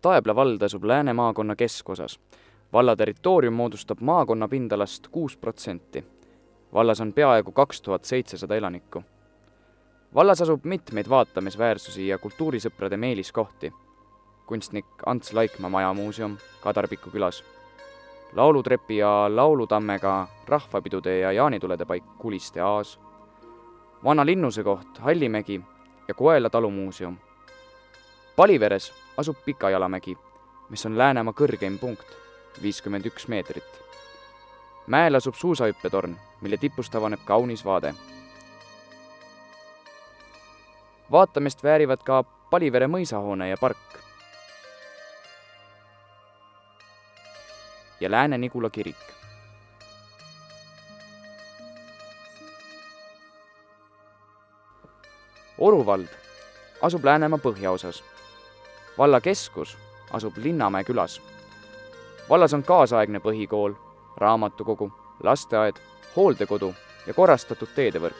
Taebla vald asub Lääne maakonna keskosas. Valla territoorium moodustab maakonna pindalast 6%. Vallas on peaaegu 2700 elanikku. Vallas asub mitmeid vaatamisväärsusi ja kultuurisõprade meeliskohti. Kunstnik Ants Laikmaa maja muuseum Kadarpiku külas. Laulutrepi ja laulutammega rahvapidude ja jaanitulede paik Kuliste Aas. Vana linnuse koht Hallimägi ja Koela talumuuseum. Paliveres asub Pikajalamägi, mis on Läänemaa kõrgeim punkt, 51 meetrit. Mäel asub suusahüppetorn, mille tipust avaneb kaunis vaade. Vaatamist väärivad ka Palivere mõisahoone ja park. Ja Lääne-Nigula kirik. Oru vald asub Läänemaa põhjaosas. Valla keskus asub Linnamäe külas. Vallas on kaasaegne põhikool, raamatukogu, lasteaed, hooldekodu ja korrastatud teedevõrk.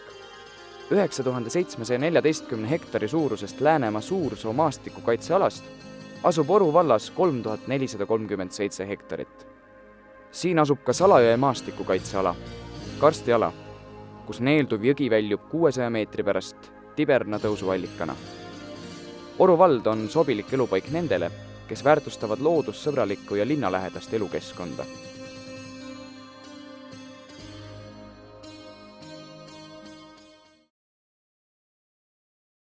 9714 hektari suurusest Läänemaa Suursoo maastikukaitsealast asub Oru vallas 3437 hektarit. Siin asub ka Salajõe maastikukaitseala, karstiala, kus neelduv jõgi väljub 600 meetri pärast Tiberna tõusuallikana. Oru vald on sobilik elupaik nendele, kes väärtustavad loodussõbralikku ja linnalähedast elukeskkonda.